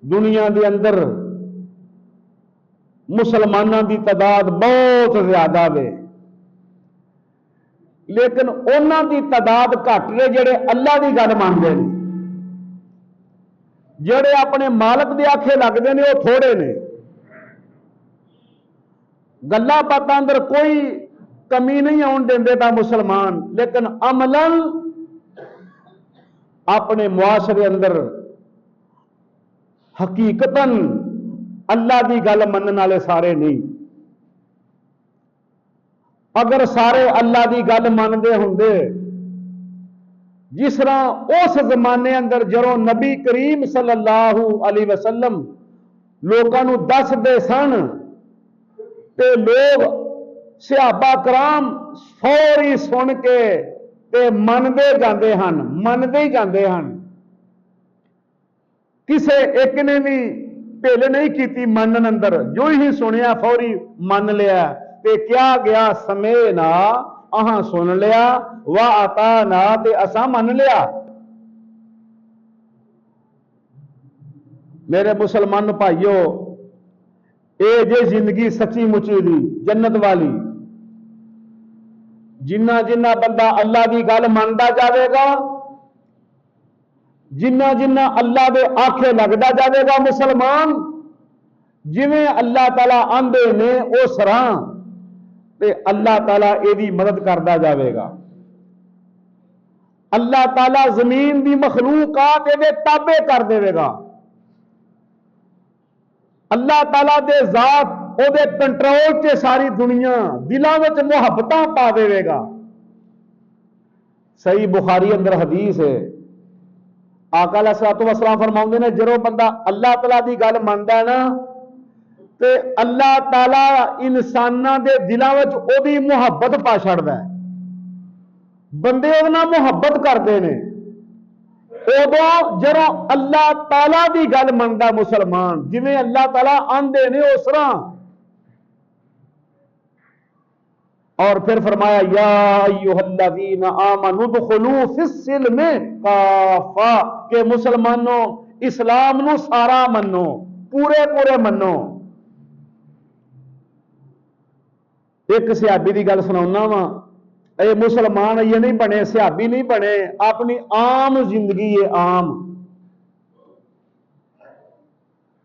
दुनिया के अंदर मुसलमानों की तादाद बहुत ज्यादा वे, लेकिन उन्हां की तादाद घट ने जेड़े अल्लाह की गल मानते हैं। जेड़े अपने मालक के आखे लगते हैं वो थोड़े ने। गल्लां बातां अंदर कोई कमी नहीं आउण देंदे तां मुसलमान, लेकिन अमलन अपने मुआशरे अंदर हकीकतन अल्लाह की गल मनने वाले सारे नहीं। अगर सारे अल्लाह की गल मनते होंदे, जिस तरह उस जमाने अंदर जदों नबी करीम सल्लल्लाहु अलैहि वसल्लम लोगों को दसदे सन ते लोग सहाबा कराम फौरी सुन के ते मनते जाते हैं, मनते ही जाते हैं। किसे एक ने भी ढिल नहीं की मनन अंदर, जो ही सुनिया फौरी मन लिया ते क्या गया समय ना अहां सुन लिया, वाह आता ना ते असा मन लिया। मेरे मुसलमान भाइयों, ये जे जिंदगी सच्ची मुची दी जन्नत वाली, जिन्ना जिन्ना बंदा अल्लाह की गल मनता जाएगा, जिन्ना जिन्ना अल्लाह के आखे लगता जाएगा मुसलमान, जिवें अल्लाह ताला आंदे ने उस राह ते अल्लाह ताला एदी मदद करता जाएगा। अल्लाह ताला जमीन की मखलूकात एदे ताबे कर देगा। अल्लाह ताला दे जात ओदे कंट्रोल च सारी दुनिया दिलों में मुहब्बत पा देगा। सही बुखारी अंदर हदीस है, आका अलैहिस्सलातु वस्सलाम फरमाउंदे ने, जो बंदा अल्लाह ताला की गल मनदा ना ते अल्लाह ताला इंसानां दे दिलों में ओदी मुहब्बत पा छड़दा है। बंदे ओदे नाल मुहब्बत करदे ने। उदों जदों अल्लाह ताला की गल मनदा मुसलमान, जिवें अल्लाह ताला आंदे ने उस तरह। और फिर फरमाया, या अय्युहल्लज़ीना आमनू दुखुलू फिस्सिल्मि काफा, के मुसलमानों इस्लाम नू सारा मनो, पूरे पूरे मनो। एक सहाबी की गल सुनाउना वा। ये मुसलमान ये नहीं बने, सहाबी नहीं बने, अपनी आम जिंदगी है,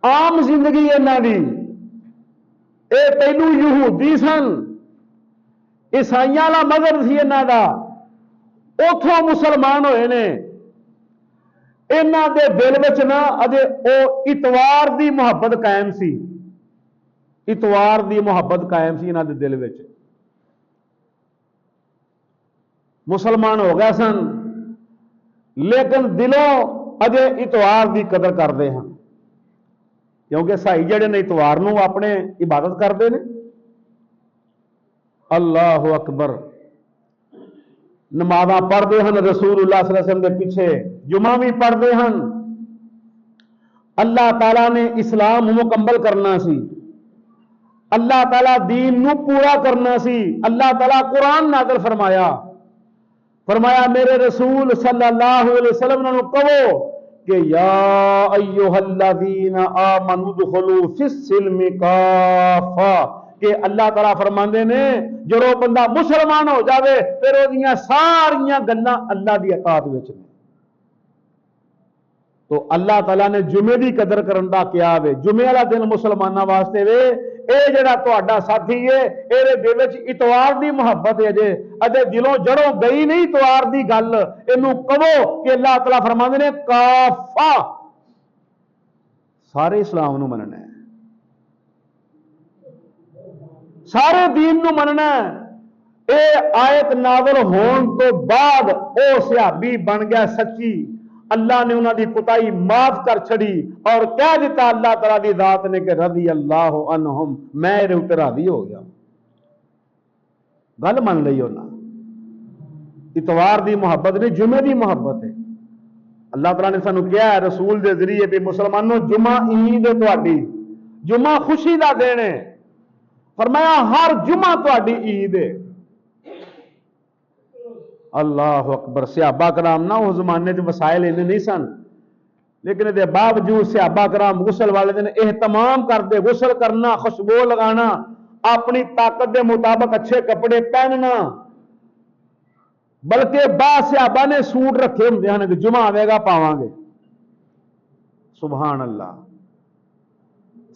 आम जिंदगी इन्हां दी। ये पहलू यहूदी सन, ईसाइयां वाला मजहब सी इन्हां दा, उथों मुसलमान होए ने। इन्हां दे दिल विच ना अजे ओ इतवार दी मुहब्बत कायम सी, इतवार दी मुहब्बत कायम सी इन्हां दे दिल विच। मुसलमान हो गए सन, लेकिन दिलों अजे इतवार की कदर करते हैं, क्योंकि साई जड़े ने इतवार नूं अपने इबादत करते हैं। अल्लाह अकबर, नमाज़ां पढ़ते हैं रसूलुल्लाह सल्लल्लाहु अलैहि वसल्लम के पीछे, जुमा भी पढ़ते हैं। अल्लाह ताला ने इस्लाम मुकम्मल करना सी, अल्लाह ताला दीन नूं पूरा करना सी। अल्लाह ताला कुरान नाज़िल फरमाया, फरमाया मेरे रसूल सल्लल्लाहु अलैहि वसल्लम ने कहो कि या अय्युहल्लज़ीना आमनू दुखुलू फिस्सिल्मि काफा, कि अल्लाह ताला फरमाते ने जो बंदा मुसलमान हो जाए फिर वो सारियां गल्लां अल्लाह की अताअत विच ने। तो अल्लाह ताला ने जुमे की कदर करने का क्या वे, जुमे वाला दिन मुसलमानों वास्ते वे। ये जड़ा तुहाडा साथी है, ये दिल विच इतवार की मुहब्बत है, अजे दिलों जड़ों गई नहीं इतवार की गल, इनू कहो कि अल्लाह ताला फरमाते ने काफा, सारे इस्लाम नू मनना है, सारे दीन नू मनना है। ये आयत नाज़िल होने तो बाद वो सहाबी बन गया सच्ची, अल्लाह ने उन्होंने कुताई माफ कर छड़ी और कह दिता अल्लाह तआला दी जात ने कि रज़ी अल्लाह अन्हुम, मैं इहदे उत्ते राज़ी हो गया। गल मन लई उन्हां, इतवार की मुहब्बत नहीं, जुमे की मुहब्बत है। अल्लाह तआला ने सानू कहा है रसूल के जरिए भी मुसलमानों जुमा ईद है तुहाडी, जुमा खुशी का दिन है। फरमाया हर जुमा तुहाडी ईद है। अल्लाह अकबर, सहाबा कराम ना उस जमाने च वसाइल इन्ने नहीं सन, लेकिन इसके बावजूद सहाबा कराम गुसल वाले दिन एहतमाम करते, गुसल करना, खुशबू लगाना, अपनी ताकत के मुताबिक अच्छे कपड़े पहनना, बल्कि बाद सहाबा ने सूट रखे होंगे हैं कि जुमा आवेगा पावांगे। सुभान अल्लाह।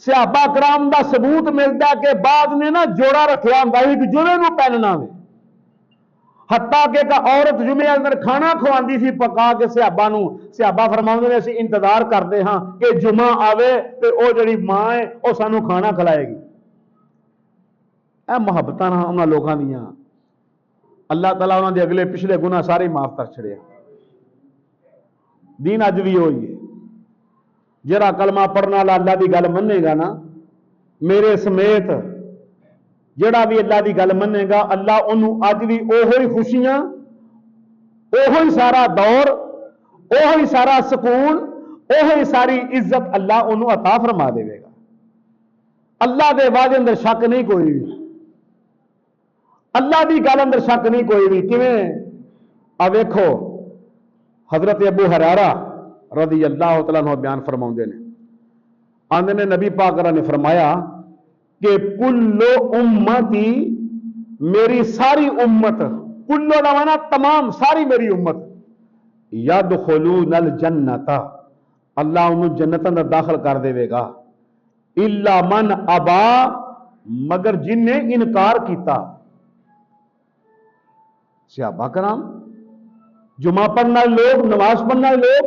सहाबा कराम का सबूत मिलता कि बाद ने ना जोड़ा रखा होंगे कि जुमे नूं पहनना वे। हत्ता के का औरत जुमे अंदर खाना खवाती सी पका के सहाबा नूं। सहाबा फरमाउंदे ने असीं इंतजार करते हाँ कि जुमा आवे ते ओ जिहड़ी मां है ओ सानू खाना खिलाएगी। ਇਹ ਮੁਹੱਬਤਾਂ ਨਾ ਉਹਨਾਂ ਲੋਕਾਂ ਦੀਆਂ अल्लाह ताला उन्होंने अगले पिछले गुनाह सारे माफ कर छड़िया। दीन अज भी होई है, जरा कलमा पढ़ने वाला अल्लाह की गल मनेगा ना, मेरे समेत जड़ा भी अल्लाह की गल मनेगा, अल्लाह उन्होंने अज भी ओहो ही खुशियां, ओहो ही सारा दौर, ओहो ही सारा सुकून, ओहो ही सारी इज्जत अल्लाह उन्होंने अता फरमा देगा। अल्लाह के वादे अंदर शक नहीं कोई भी, अल्लाह की गल अंदर शक नहीं कोई भी। किवें आ वेखो, हजरत अबू हुरैरा रज़ी अल्लाह तआला अन्हु बयान फरमाउंदे ने, आंदे ने नबी पाक ने फरमाया कि कुल्लो उम्मती, मेरी सारी उम्मत, कुल्लो का माना तमाम, सारी मेरी उम्मत, यदखुलूनल जन्नता, अल्लाह उन्हें जन्नत अंदर दाखिल कर देगा, इल्ला मन अबा, मगर जिन्हें इनकार किया। सहाबा कराम, जुमा पढ़ने लोग, नमाज पढ़ने लोग,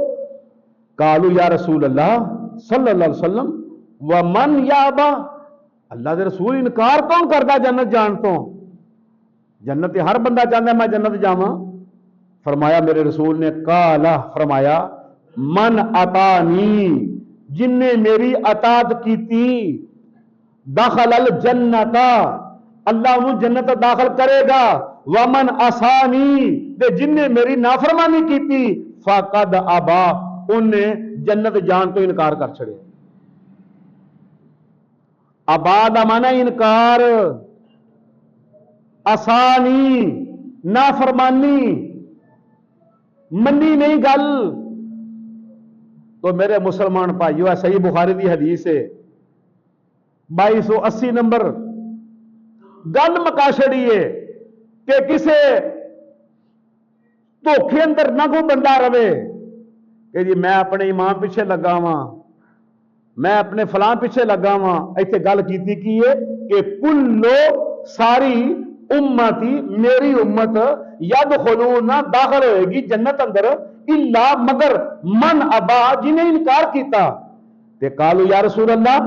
कालू या रसूल अल्लाह सल्लल्लाहु अलैहि वसल्लम व मन या अबा, अल्लाह के रसूल इनकार कौन करता जन्नत जान तो? जन्नत हर बंदा चाहता मैं जन्नत जावा। फरमाया मेरे रसूल ने, काला फरमाया मन अतानी, जिन्ने मेरी अतात की दखल जन्नता, अल्लाह उन्हें जन्नत दाखिल करेगा। वमन आसानी, जिन्ने मेरी नाफरमानी की थी, फाकद आबा, उन्हें जन्नत जान तो इनकार कर छड़े। आबा दा माना इनकार, आसानी नाफरमानी, मनी नहीं गल। तो मेरे मुसलमान भाइयों, सही बुखारी की हदीस है 2280 नंबर, गल मका छड़ी है कि किसे धोखे अंदर ना कोई बंदा रवे कि जी मैं अपने इमाम पीछे लगा वां, मैं अपने फलां पीछे लगा वां। इत्थे गल कीती की है कि कुल्लो, सारी उम्मती, मेरी उम्मत, यदखुलूना, दाखिल होएगी जन्नत अंदर, इल्ला, मगर मन अबा, जिन्हें इनकार किया। ते कालू या रसूल अल्लाह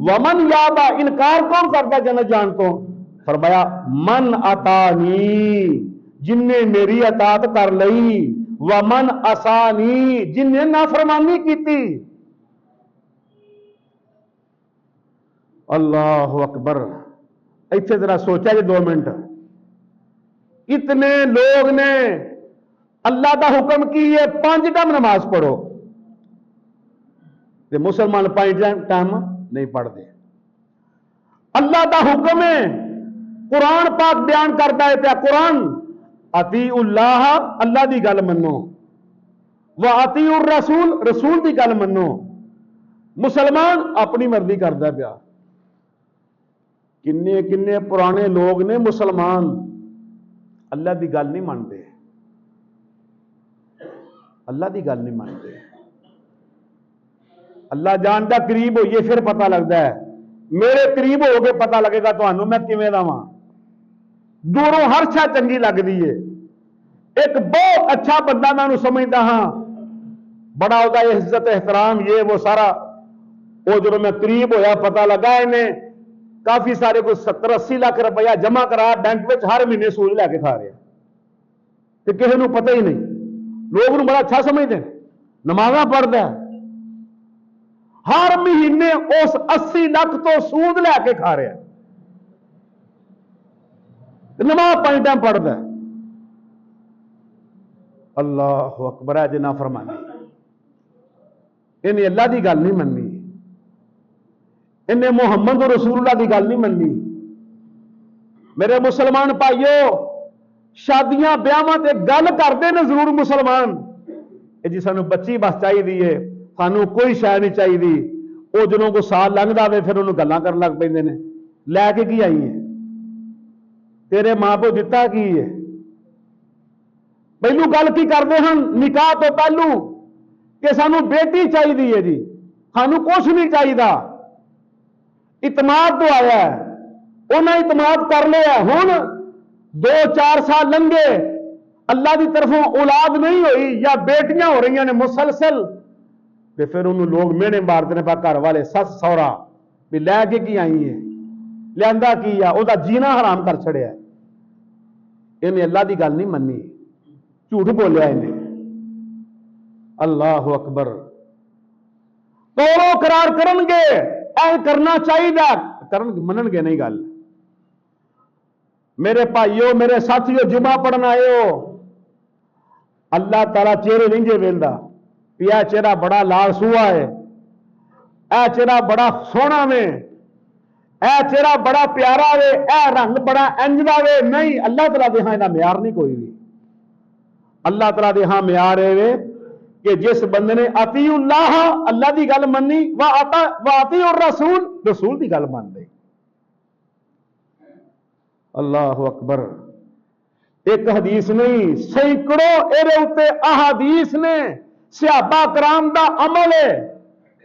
वमन या अबा, इनकार कौन करता जन्नत जान तो? फरमाया मन अतानी, जिन्ने मेरी अतात कर लई, वमन असानी, जिन्ने नाफरमानी की थी। अल्लाह अकबर। इतने जरा सोचा जी 2 मिनट, इतने लोग ने अल्लाह का हुक्म की है 5 टाइम नमाज पढ़ो, ते मुसलमान 5 टाइम नहीं पढ़ते। अल्लाह का हुक्म है, कुरान पाक बयान करता है क्या? कुरान अतीउल्लाह, अल्लाह की गल मनो, व अतीउर रसूल, रसूल की गल मनो। मुसलमान अपनी मर्जी करता पिया। किन्ने किन्ने पुराने लोग ने मुसलमान अल्लाह की गल नहीं मानते, अल्लाह की गल नहीं मानते। अल्लाह जानता, करीब होइए फिर पता लगता है। मेरे करीब हो के पता लगेगा तो मैं किवें दा वां। दूरों हर छा चंगी लगती है। एक बहुत अच्छा बंदा मैं समझता हाँ, बड़ा होता है, इज्जत एहतराम ये वो सारा, वो जो मैं करीब होया पता लगा इन्हें काफी सारे कोई 70-80 लाख रुपया जमा करा बैंक में, हर महीने सूद लैके खा रहे, तो किसी को पता ही नहीं। लोग बड़ा अच्छा समझते हैं, नमाज़ां पढ़ता है, हर महीने उस 80 लाख तो सूद लैके खा रहा, नमाज 5 टाइम पढ़ता है। अल्लाह अकबर। है जिन्ना फरमानी, इन्हें अल्लाह की गल नहीं मननी, इन्हें मुहम्मद रसूलुल्लाह की गल नहीं मननी। मेरे मुसलमान भाइयों, शादियां ब्याहां ते गल करते ने जरूर मुसलमान, जी सानू बच्ची बस चाहिए है, सानू कोई शय नहीं चाहिए। वो जो कोई साल लंघदा वे फिर उन्होंने गल्लां करन लग पैंदे ने, लैके की आई है, तेरे मां प्यो दिता की है। पहलू गल की करते हैं निकाह तो पहलू कि सानू बेटी चाहिए है जी, सानू कुछ नहीं चाहिए। इतमाद तो आया है, उन्हें इतमाद कर लिया। हुण 2-4 साल लंघे, अल्लाह की तरफों औलाद नहीं हुई या बेटियां हो रही ने मुसलसल, तो फिर उन्होंने लोग मेहने मारते हैं, घर वाले सस सौरा भी लैके की आई है, लिया की आ, उसका जीना हराम कर छड़िया। इन्हें अल्लाह की गल नहीं मनी, झूठ बोलिया इन्हें। अल्लाह अकबर। तोड़ो करार करनगे, ऐ करना चाहिए, करन मननगे नहीं गल। मेरे भाइयों, मेरे साथियों, जुमा पढ़न आए हो, अल्लाह ताला चेहरे नहीं जे वेंदा भी यह चेहरा बड़ा लाल सूआ है, यह चेहरा बड़ा सोहना वे, यह चेहरा बड़ा प्यारा वे, यह रंग बड़ा इंजदा वे। नहीं, अल्लाह ताला दे हां इहदा म्यार नहीं कोई भी। अल्लाह ताला दे हां म्यार है कि जिस बंदे ने अतीउल्लाह अल्लाह की गल मनी, व अतीउर रसूल रसूल की गल मान ली। अल्लाह अकबर। एक हदीस नहीं, सैकड़ों एरे उत्ते अहादीस ने। सहाबा कराम दा अमल है।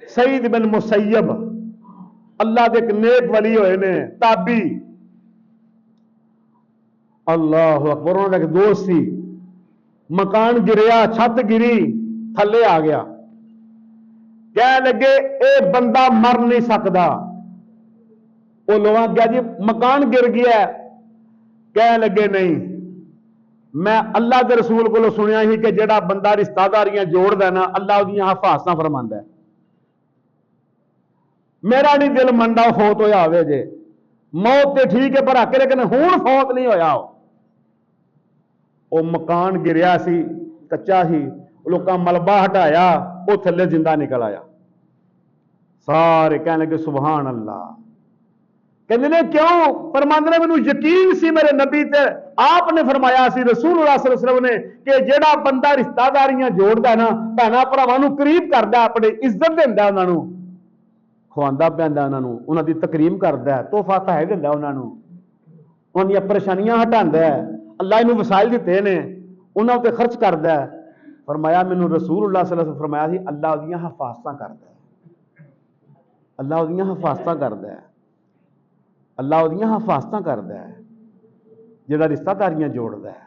सईद बिन मुसैयब अल्लाह के एक नेक वली होए ने, ताबी। अल्लाह अकबर। उन्होंने एक दोस्त सी, मकान गिरिया, छत गिरी, थले आ गया, कह लगे ए बंदा मर नहीं सकता। वो लोग क्या जी मकान गिर गया, कह लगे नहीं, मैं अल्लाह के रसूल को सुनिया ही कि जेड़ा बंदा रिश्तेदारियां जोड़दा ना, अल्लाह उहदियां हिफाजतां फरमांदा है। मेरा नहीं दिल मनदा फौत होया होवे जे, मौत ते ठीक है पर आके, लेकिन हुण फौत नहीं होया। वो मकान गिरिया सी, कच्चा ही, लोकां मलबा हटाया, वो थल्ले जिंदा निकल आया। सारे कहने लगे सुभान अल्लाह। कहते ने क्यों? फरमांदे ने मैनूं यकीन सी मेरे नबी ते, आपने फरमाया सी रसूलुल्लाह सल्लल्लाहु अलैहि वसल्लम ने कि जेड़ा बंदा रिश्तेदारियां जोड़दा ना, भैणां भरावां नूं करीब करदा, अपनी इज्जत दिंदा, उन्हां नूं खवांदा पिआंदा, उन्हां नूं उन्हां दी तकरीम करदा, तोहफा तहफे दिंदा, उन्हां नूं उन्हां दीयां परेशानियां हटांदा, अल्लाह इहनूं वसाइल दित्ते ने, उन्हां उत्ते खर्च करदा। फरमाया मैनूं रसूलुल्लाह सल्लल्लाहु अलैहि वसल्लम फरमाया सी अल्लाह उहदियां हिफाजतां करदा, अल्लाह उहदियां हिफाजतां करदा, अल्लाह उहदियां हिफाजतां करदा है जेड़ा रिश्तेदारियां जोड़दा है।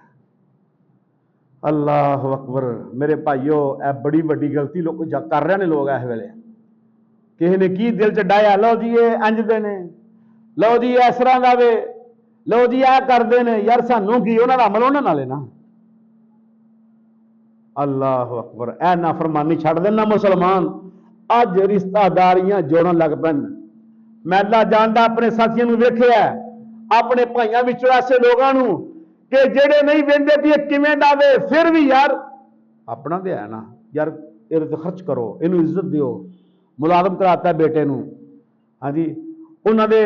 अल्लाह अकबर। मेरे भाइयों, यह बड़ी वड्डी गलती लोग कर रहे हैं लोग इस वेले। किसी ने की दिल च डाया, लो जी ये इंज दे ने, लो जी इस तरह का वे, लो जी यह करते हैं, यार सानू की उन्होंने अमल उन्होंने नाले ना। अल्लाह अकबर। ए नाफरमानी छड़ देना मुसलमान, अज रिश्तेदारियां जोड़न लग पैन। मैं अल्लाह जानदा अपने साथियों को वेख्या, अपने भाइयों विचों ऐसे लोगों कि जेड़े नहीं वेंदे भी किवें दावे, फिर भी यार अपना तो है ना यार, ये तो खर्च करो, इनू इज्जत दियो, मुलाजम कराता बेटे नूं। हाँ जी, उन्होंने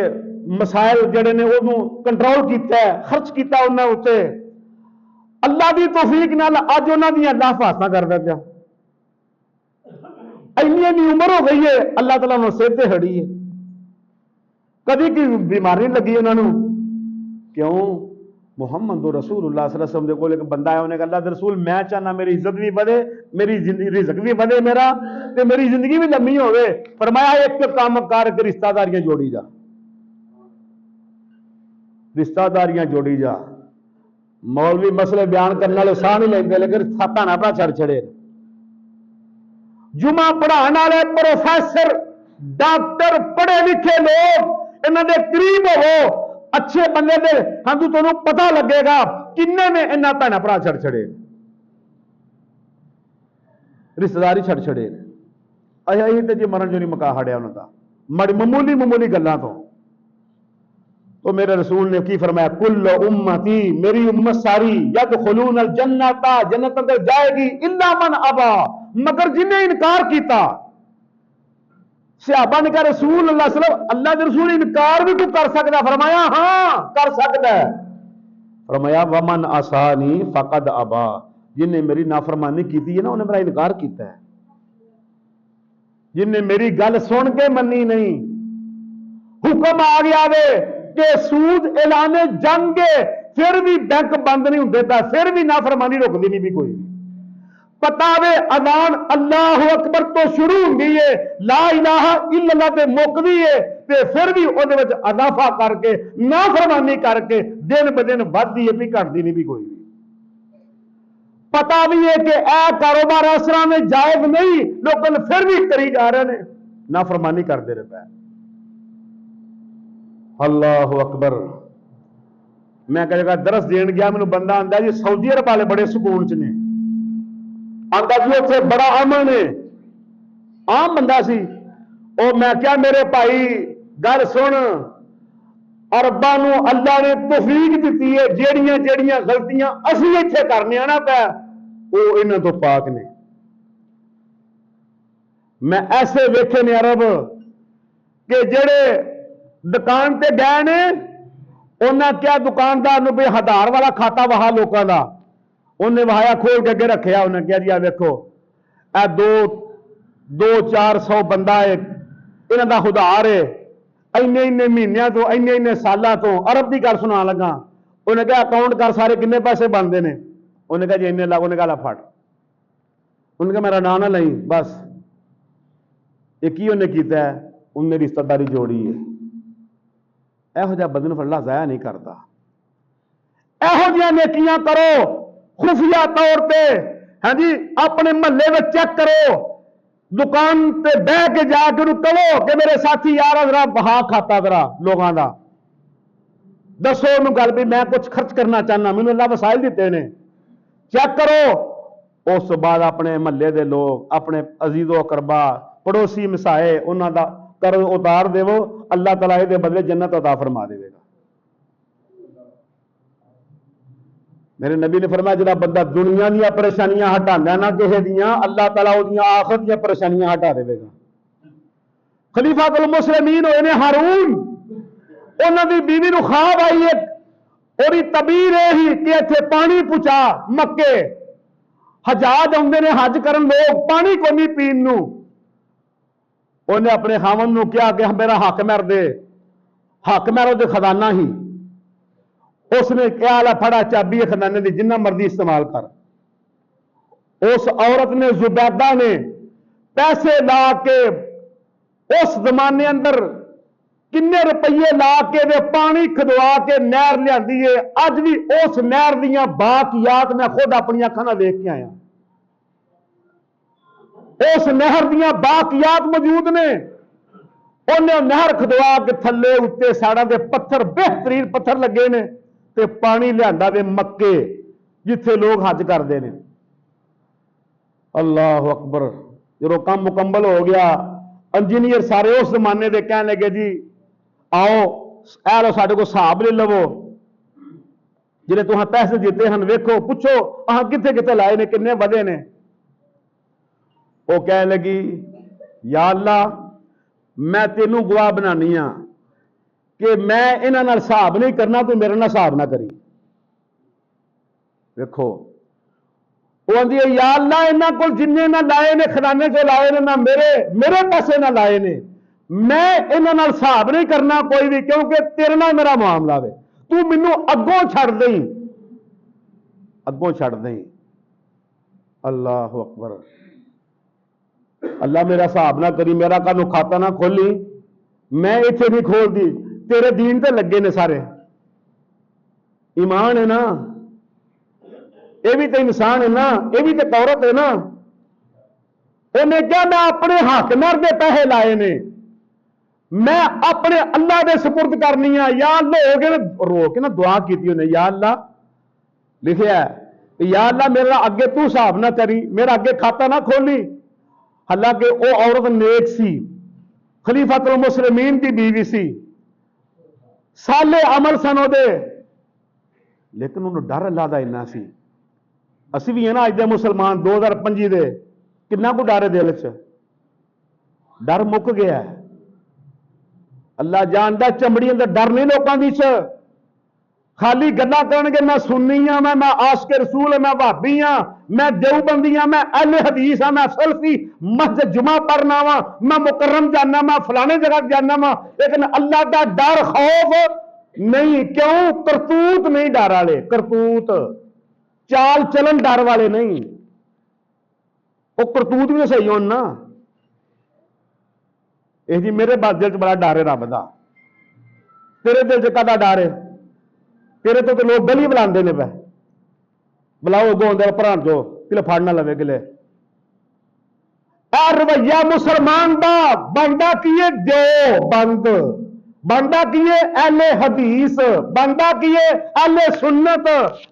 मसाइल जड़े ने वो कंट्रोल किया, खर्च किया उन्होंने उत्ते। अल्लाह की तौफीक नाल अज उन्हां दी अल्लाह हिफाजतां करदा पिया। इन्नी उम्र हो गई है, अल्लाह ताला उन्होंने सेहत ते खड़ी है, कभी की बीमारी नहीं लगी उन्होंने। क्यों? मुहम्मद रसूलुल्लाह सल्लल्लाहु अलैहि वसल्लम दे कोल एक बंदा है, उन्हें कहा अल्लाह दे रसूल मैं चाहना मेरी इज्जत भी बढ़े, मेरी रिज़्क भी बढ़े, मेरा ते मेरी जिंदगी भी लम्मी होवे। फरमाया एक काम कर के रिश्तेदारियां जोड़ी जा, रिश्तेदारियां जोड़ी जा। मौलवी मसले बयान करने वाले साह नहीं लेंगे, लेकिन भैणा भरा छड़ छड़े। जुमा पढ़ाने वाले प्रोफेसर, डॉक्टर, पढ़े लिखे लोग इन्हां दे करीब हो, अच्छे बंदे दे हाँ तुहानूं पता लगेगा किन्ने ने इन्हां भैणा भरा छड़ छड़े, रिश्तेदारी छड़ छड़े। अच्छा ये तो जी मरण जो नहीं मुका हड़िया उन्होंने मड़ी मामूली मामूली गल्लां तो मेरे रसूल ने की फरमाया, कुल्लु उम्मती, मेरी उम्मत सारी यदखुलूनल जन्नता, जन्नत अंदर जाएगी, इल्ला मन अबा, मगर जिन्हें इनकार किया। सहाबा ने कहा रसूल अल्लाह सल्लल्लाहु अलैहि वसल्लम, अल्लाह के रसूल इनकार भी तू कर सकता? फरमाया हां कर सकता है। फरमाया वमन आसानी फकद अबा, जिन्हें मेरी नाफरमानी की है ना, उन्हें मेरा इनकार किया है। जिन्हें मेरी गल सुन के मनी नहीं। हुक्म आ गया वे कि सूद ऐलाने जंग है, फिर भी बैंक बंद नहीं होंगे, फिर भी नाफरमानी रुकती नहीं भी कोई। पता वे अजान अल्लाह अकबर तो शुरू होंगी है, ला इलाहा इल्लल्लाह ते मुकदी है, ते फिर भी उहदे विच अजाफा करके नाफरमानी करके दिन ब दिन बढ़ती है भी घटती नहीं भी कोई भी। पता भी है कि यह कारोबार इस तरह में जायज नहीं, लेकिन फिर भी करी जा रहे हैं, नाफरमानी करते रहे पे। अल्लाह अकबर। मैं कई जगह दरस देन गया, मैनू बंदा आंदा जी सऊदी अरब वाले बड़े सुकून च ने, आंदा जी उत्थे बड़ा अमन है, आम बंदा सी। और मैं क्या मेरे भाई गल सुन, अरबां नूं अल्लाह ने तौफीक दी है, जेड़ियां जेड़ियां गलतियां असीं इत्थे करने ना पै वो इन्हां तो पाक ने। मैं ऐसे वेखे ने अरब कि जेड़े दुकान ते गए ने, उन्हें क्या दुकानदार नूं भी 1000 वाला खाता वहा लोगों का, उन्हें वहाया खोल के अगे रखा, उन्हें कहा जी आ वेखो ए 200-400 बंदा है, इन्हां दा उधार है, इन्ने इन्ने महीनों तो इन्ने इन्ने सालों तो। अरब की गल सुना लगा, उन्हें कहा अकाउंट कर सारे किन्ने पैसे बनते हैं, उन्हें कहा जी इन्ने लाख, उन्हें कहा फट, उन्हें कहा मेरा नाम ना लई बस। एक ही उन्हें किया, उन्हें रिश्तेदारी जोड़ी है। यहो जिहा बदन फल्ला जाया नहीं करता। यहो जिहा नेकियां करो खुफिया तौर पर, हाँ जी अपने महल्ले में चेक करो, दुकान पे बह के जाकर कहो कि मेरे साथी यार जरा बहा खाता जरा लोगों का, दसो उन्होंने गल भी मैं कुछ खर्च करना चाहना, मैंने अल्लाह वसाइल दिते ने, चेक करो। उस बाद अपने महल्ले के लोग, अपने अजीजो अकरबा पड़ोसी मिसाए, उन्हों का कर उतार देवो, अल्लाह तआला इहदे बदले जन्नत अता फरमा देगा। मेरे नबी ने फरमाया जिहड़ा बंदा दुनिया दी परेशानियां हटांदा ना किसी दियां, अल्लाह तआला उहदियां आखिरत दी परेशानियां हटा देगा। खलीफातुल मुस्लिमीन होए ने हारून, उन्हां दी बीवी नूं ख्वाब आई है, ओदी तबीर यही कि इत्थे पानी पुचा, मक्के हजाज आउंदे ने हज करन, लोग पानी कोई नहीं पीण नूं। उन्हें अपने खावन नूं कहा कि मेरा हक महर दे, हक महर उहदे खजाना ही। उसने क्या ला फड़ा चाबी है खजाने की, जिन्ना मर्जी इस्तेमाल कर। उस औरत ने जुबैदा ने पैसे ला के उस जमाने अंदर किन्ने रुपये ला के वे पानी खदवा के नहर लियांदी है। अज भी उस नहर दियां बाकियात मैं खुद अपनी अखां नाल देख के आया। उस नहर दियां बाकियात मौजूद ने। उन्हें नहर खदवा के थले उत्ते साड़ा दे पत्थर, बेहतरीन पत्थर लगे ने, ते पानी लियांदा वे मक्के जिथे लोग हज करते हैं। अल्लाह अकबर। जो काम मुकम्मल हो गया, इंजीनियर सारे उस जमाने के कहने लगे जी आओ ए लो साडे को हिसाब ले लवो, जिन्हें तुहां पैसे दिते हैं वेखो, पूछो अहां किथे किथे लाए ने, किन्ने वधे ने। वो कह लगी या अल्लाह मैं तेनू गवाह बनानी हाँ कि मैं इन्हां नाल हिसाब नहीं करना, तू मेरे नाल हिसाब ना करी। देखो वो आंदी है या अल्लाह इन्हां कोल जिन्ने ना लाए ने खजाने चो लाए ने, ना मेरे पैसे ना लाए ने, मैं इन्हां नाल हिसाब नहीं करना कोई भी, क्योंकि तेरे नाल मेरा मामला वे, तू मैनू अगों छड़ दई, अगों छड़ दई। अल्लाह अकबर। अल्लाह मेरा हिसाब ना करी, मेरा कानू खाता ना खोली, मैं इत्थे नहीं खोलती, तेरे दीन ते लगे ने सारे। ईमान है ना, ये भी तो इंसान है ना, ये भी तो औरत है ना। उन्हें क्या मैं अपने हक महर दे पैसे लाए ने, मैं अपने अल्लाह दे सुपुर्द करनी है। या अल्लाह रो के ना दुआ की उन्हें, या अल्लाह लिखा है या अल्लाह मेरा अगे तू हिसाब ना करी, मेरा अगे खाता ना खोली। हालांकि वो औरत नेक सी, खलीफातुल मुस्लिमीन की बीवी सी, साले अमल सन ओदे, लेकिन उन्होंने डर अल्लाह दा इन्ना सी। असी भी है ना अज दे मुसलमान 2025 दे, किन्ना को डर है दिल च, डर मुक गया है। अल्लाह जानदा चमड़ी अंदर डर नहीं लोगों की च। खाली गल्लां करनगे मैं सुन्नी हां, मैं आशिक रसूल, मैं भाबी हां, मैं देवबंदी हां, मैं अहले हदीस हां, मैं सलफी, मस्जिद जुमा पढ़ना वा, मैं मुकर्रम जाना वा, फलाने जगह जाना वा, लेकिन अल्लाह का डर खौफ नहीं। क्यों? करतूत नहीं डर वाले, करतूत चाल चलन डर वाले नहीं। वो करतूत भी सही होन ना। ਇਹ जी मेरे दिल च बड़ा डर है रब का, तेरे दिल च कादा डर है? तेरे तो लोग गली बुलाते ने, पे बुलाओ दो अंदर भरान जो किले फड़ ना लवे किले। रवैया मुसलमान का बनता की है? दो बंद बनता की है? अहले हदीस बनता की है? अहले सुन्नत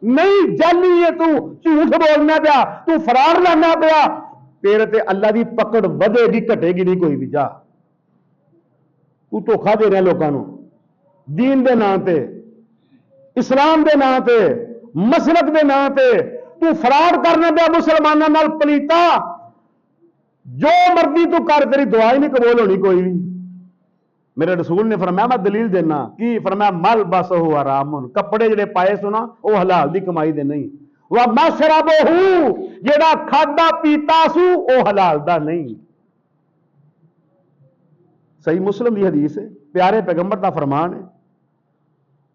नहीं। जाली है तू, झूठ बोलना पिया, तू फरार लाना पिया, तेरे ते अल्लाह की पकड़ वधेगी घटेगी नहीं कोई भी। जा तू धोखा दे रहा लोगों को दीन के नाम पे, इस्लाम के नाम पे, मसलक के नाम पे तू फराड करने पे मुसलमानों नाल पलीता। जो मर्जी तू कर, तेरी दुआ ही नहीं कबूल होनी कोई भी। मेरे रसूल ने फरमाया, मैं दलील देना की, फरमाया मल बस हो आराम, कपड़े जेडे पाए सुना वो हलाल की कमाई दे नहीं, वह मशरबो हूं जेड़ा खादा पीता सू वो हलाल दा नहीं। सही मुस्लिम की हदीस है, प्यारे पैगंबर का फरमान है।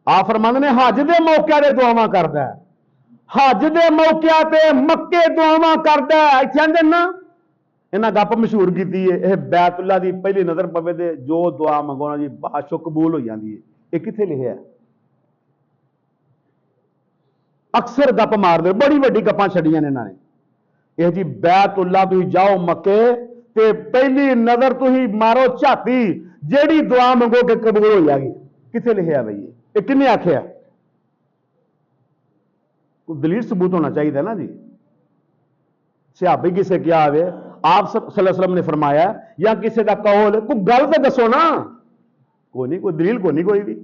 आप फरमाते ने हज के मौके ते दुआवां करदा है, हज के मौके ते मक्के दुआवां करदा है। इत्थे आंदे ना इन्हां गप मशहूर की है, यह बैतुल्ला की पहली नजर पवे ते जो दुआ मंगो जी बादशाह कबूल हो जाती है। यह कित्थे लिखिआ है? अक्सर गप मारदे, बड़ी वड्डी गप्पां छड्डियां ने इन्हां ने। यह जी बैतुल्ला तुसीं जाओ मक्के ते पहली नजर तुसीं मारो झाती, जेड़ी दुआ मंगोगे कबूल हो जाएगी। कित्थे लिखिआ भाई? ये किन्ने आख्या? कोई दलील सबूत होना चाहिए ना जी। सहाबी किसे क्या आवे, आप सल्लल्लाहु अलैहि वसल्लम ने फरमाया या किसी का कौल, कोई गल तो दसो ना। कोई नहीं, कोई दलील कोई नहीं कोई भी।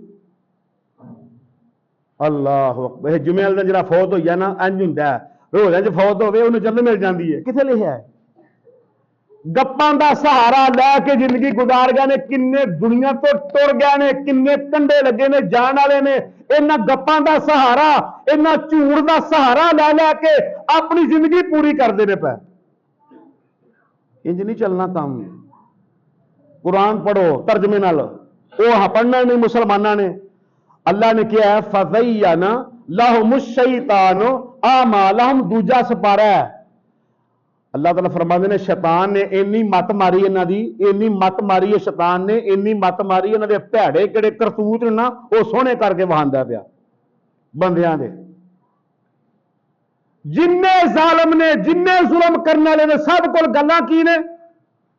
अल्लाह अकबर। जुमे वाले दिन जरा फौत हो ना, इंज हुंदा है, रोज़ां च फौत होवे उन्हें जन्नत मिल जाती है। कित्थे लिखिआ है? गप्पां दा सहारा लैके जिंदगी गुजार गए ने, किन्ने दुनिया तो टुर गए ने, किन्ने कंडे लगे ने जान वाले ने। इन्हां गप्पां दा सहारा, इन्हां झूठ दा सहारा लै लैके अपनी जिंदगी पूरी करते ने पे। इंज नहीं चलना काम। कुरान पढ़ो तर्जमे नाल, वो पढ़ना नहीं मुसलमाना ने। अल्लाह ने क्या है? फज़य्यना लहुमुश शैतान आमालहुम, दूजा सपारा है। अल्लाह ताला फरमाते ने शैतान ने इन्नी मत मारी इन्हां दी, इन्नी मत मारी है शैतान ने, इन्नी मत मारी इन्हां दे भैड़े किहड़े करतूत ने ना वो सोहने करके वहांदा पिया बंदियां दे। जिन्ने जालिम ने, जिन्ने जुल्म करने वाले ने, सब कोल गल्लां की ने?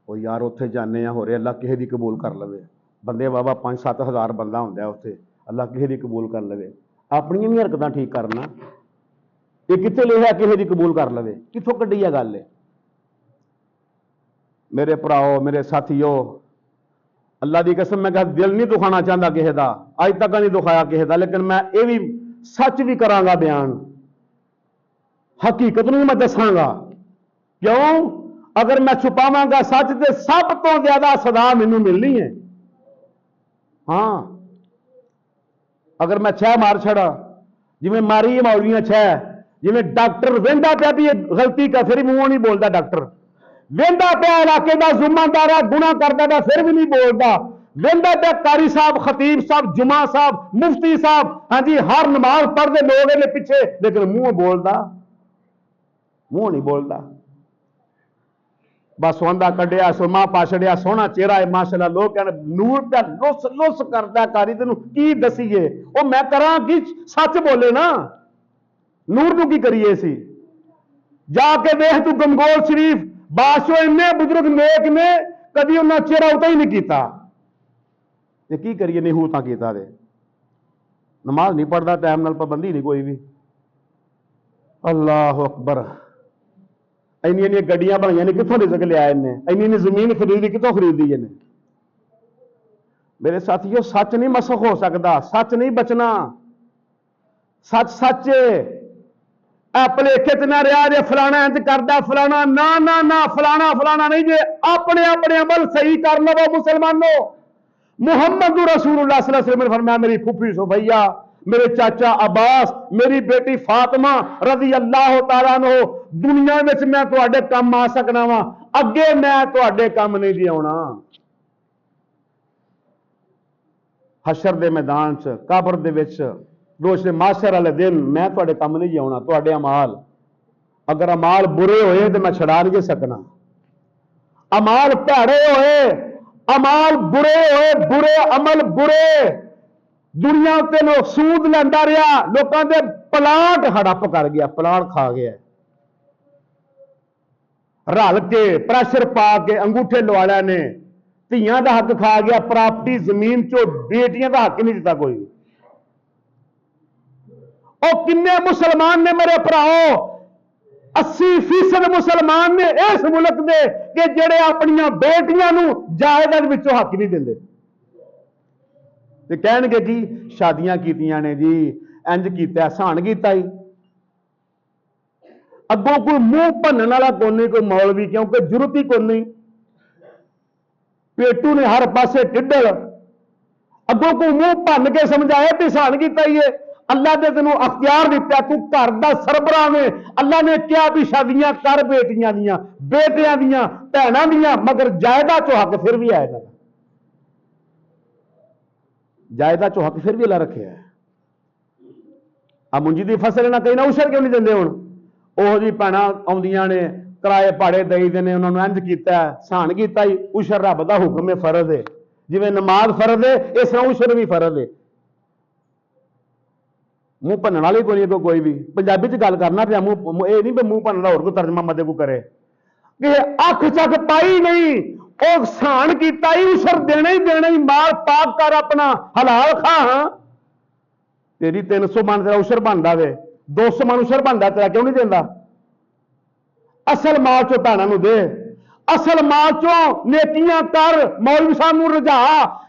ओ यार उत्थे जाने हो रहे अल्लाह किसी दी कबूल कर लवे। बंदे बाबा 5-7 हज़ार बंदा हुंदा है उत्थे, अल्लाह किसी दी कबूल कर लवे। अपनी भी हरकतां ठीक करना, ये कित्थे लिखिआ किसी दी कबूल कर लवे? कित्थों कड्डी है गल? मेरे भराओ, मेरे साथियों, अल्लाह की कसम मैं दिल नहीं दुखाना चाहता किसी का, अज तक नहीं दुखाया किसी का, लेकिन मैं ये भी सच भी करांगा बयान, हकीकत नहीं मैं दसांगा। क्यों? अगर मैं छुपावांगा सच तो सब तो ज्यादा सदा मैनू मिलनी है। हाँ, अगर मैं छह मार छड़ा, जिवें मारी है मौलवियां छह, जिवें डॉक्टर वेंदा पिया भी गलती का फिर मुंहों नहीं बोलता, डॉक्टर वेंदा पिया इलाके का जुम्मेदार है, गुनाह करता था फिर भी नहीं बोलता, वेंदा पिया कारी साहब, खतीब साहब, जुमा साहब, मुफ्ती साहब, हाँ जी हर नमाज पढ़ते लोग इन्हें पीछे, लेकिन मुंह बोलता, मुंह नहीं बोलता। बस सोंदा कढ़िया, सुरमा पा छड़िया, सोहना चेहरा है माशाअल्लाह, लोग कहने नूर का लुस लुस करता कारी, तेनू की दसीए, वो मैं करा कि सच बोले ना, नूर नू की करिए सी। जाके देख तू गंगोल शरीफ, बादशाह इन्ने बुजुर्ग नेक ने, कभी उन्हें चेहरा उता ही नहीं किया। ये की करिए, नहीं हूता किया दे, नमाज नहीं पढ़ता, टाइम नाल पाबंदी नहीं कोई भी। अल्लाह अकबर। इन्नी इन्नी गड्डियां बनाई ने, कितों रिज़्क लिया इन्हें, इन्नी इन्नी जमीन खरीदी, कितों खरीदी इन्हें? मेरे साथियों, सच नहीं मसख हो सकता, सच नहीं बचना, सच सच भलेखे च ना रहा जे फलाना इंज करता फलाना, ना ना ना फलाना फलाना नहीं, जे अपने अपने अमल सही कर लो मुसलमानों। मुहम्मद रसूलुल्लाह सल्लल्लाहु अलैहि वसल्लम ने फरमाया, मेरी फुफी सुफैया मेरे चाचा अब्बास, मेरी बेटी फातिमा रजी अल्लाह तआला अन्हो, दुनिया में मैं तुहाडे काम आ सकना वा, अगे मैं तुहाडे काम नहीं जी आउणा। हशर दे मैदान च, कब्र दे विच, रोज़ माशर वाले दिन मैं तुहाडे काम नहीं जी आउणा। तुहाडे अमाल, अगर अमाल बुरे होए तो मैं छड़ा नहीं सकना। अमाल भैड़े होए, अमाल बुरे होए, बुरे अमल बुरे, दुनिया उत्ते लोग सूद लैंदा रहा, लोगों के प्लाट हड़प कर गया, प्लाट खा गया, रल के प्रेशर पा के अंगूठे लवालिया ने धियां का हक खा गया, प्रॉपर्टी जमीन चो बेटियां का हक नहीं दिता कोई। और किन्ने मुसलमान ने मेरे भराओ, 80% मुसलमान ने इस मुल्क दे कि जेड़े अपनी बेटियां नूं जायदाद विचों हक नहीं देंदे। ते कहणगे जी शादियां कीतियां ने जी, इंज कीता, सहन कीता ही। अगों कोई मुंह भनन वाला कोई नहीं, कोई मौलवी, क्योंकि जरूरत ही कोई नहीं। पेटू ने हर पासे टिड्डल, अगों कोई मुंह भन के समझाए तो सहन कीता ही है। अल्लाह ने तेनों अख्तियार दिता, तू घर का सरबराह में। अल्लाह ने कहा भी शादियां कर बेटियां दियां, बेटियां दियां, भैनां दियां, मगर जायदाद चो हक फिर भी आएगा, जायदाद चो हक फिर भी अल्लाह रखे है। अब मुंजी की फसल ना कहीं ना उछल क्यों नहीं देंगे? हुण ओह जी भैनां आउंदियां ने, किराए भाड़े दई देने, उन्होंने इंज कीता, सहन कीता ही। उछल रब दा हुक्म है, फर्ज है, जिवें नमाज फर्ज है इस तरह उछल भी फर्ज है। मुंह भनन वाले कोई भी पंजाबी च गल करना पिया, मुंह ये नहीं मुंह भनन होर कोई तर्जमा मदे को करे कि अख चक पाई नहीं, वो सहन किया ही, उछर देना ही, माल पाक कर अपना हलाल खा। हाँ तेरी 300 मन तेरा उछर बनता वे, 200 मन उछर बनता, तेरा क्यों नहीं देता? असल माल चो भैनों नूं दे, असल माल चो नेकियां कर, मौलवी साहब नूं रजा,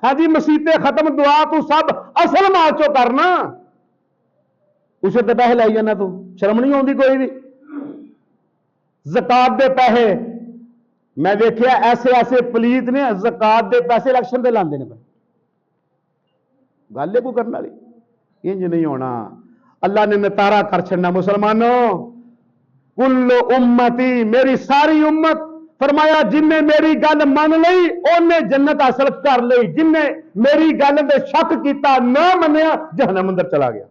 है जी मसीते खत्म दुआ तू सब असल माल चो करना। उसे तो पैसे लाई जाना, तू शर्म नहीं आती कोई भी? ज़कात दे पैसे मैं देखिया ऐसे ऐसे पलीत ने, ज़कात दे पैसे इलेक्शन दे लांदे ने। गल है कोई करने वाली? इंज नहीं होना। अल्लाह ने नतारा कर छड़ना मुसलमानों। कुल्लु उम्मती, मेरी सारी उम्मत, फरमाया जिन्हें मेरी गल मन लई उन्हें जन्नत हासिल कर ली, जिन्हें मेरी गल दे शक किया ना मनिया जहन्नम अंदर चला गया।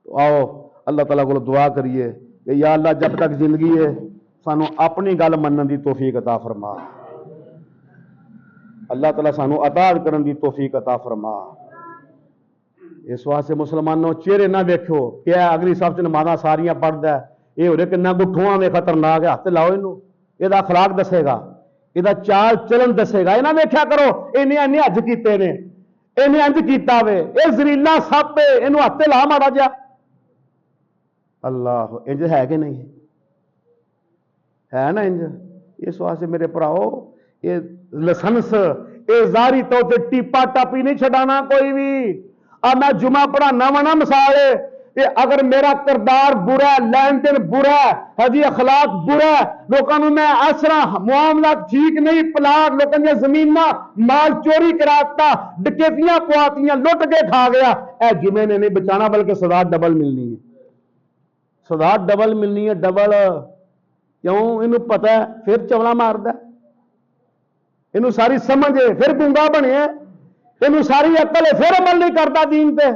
तो आओ अल्लाह ताला को दुआ करिए कि या अल्लाह जब तक जिंदगी है सानू अपनी गल मनन दी तौफीक अता फरमा। अल्लाह ताला सानू अताअत करन दी तौफीक अता फरमा। इस वास्ते मुसलमानों चेहरे ना देखो, क्या अगली सब च नमाज़ां सारियां पढ़दा है, ये हो रहा किन्ना गुठुआ में खतरनाक है, हथ लाओ इनू, ਇਹਦਾ अखलाक दसेगा, ਇਹਦਾ चाल चलन दसेगा। इन्हें वेख्या करो, इन्हें इन्हें हज कीते ने, इन्हें इंज कीता वे, ये जरीला सप है, इनू हथ ला माड़ा जा। अल्लाह इंज है कि नहीं है ना इंज? इस वास्ते मेरे भराओ ये लाइसेंस ये जारी तौर पर टीपा टापी नहीं छड़ाना कोई भी। अब मैं जुमा पढ़ाना वा ना, मिसाल है अगर मेरा किरदार बुरा है, लैन देन बुरा है, हजी अखलाक बुरा है, लोगों को मैं इस तरह मुआमला ठीक नहीं, प्लाट लोगों ने जमीन माल चोरी कराता, डकैतियां पवातियां, लुट के खा गया, ए जुमे ने नहीं बचाना बल्कि सजा डबल मिलनी है, सजा डबल मिलनी है, डबल। क्यों? इनू पता है, फिर चवला मारदा, इनू सारी समझ है, फिर गुंगा बने, इनू सारी अकल है, फिर अमल नहीं करता दीन पे।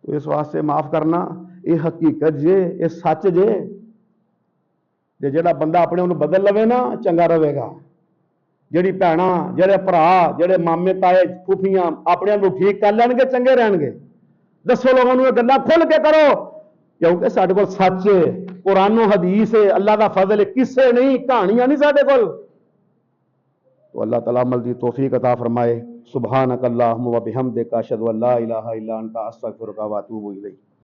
तो इस वास्ते माफ करना, ये हकीकत जे, ये सच जे, जेड़ा बंदा अपने उन्हें बदल लवे ना चंगा रहेगा। जेड़ी भैना, जेड़े भरा, जेड़े मामे ताए फूफियां अपने को ठीक कर लैणगे, चंगे रहणगे। दसो लोगों को गल्लां खुल के करो, क्योंकि साडे कोल सच है, कुरान हदीस है, अल्लाह का फजल है, किस्से नहीं, कहानियां नहीं साडे कोल। तो अल्लाह ताला अमल दी तौफीक अता फरमाए। सुभानक अल्लाहुम्मा व बिहम्दिका अशहदु अल्ला इलाहा इल्ला अंता अस्तगफिरुका व अतूबु इलैक।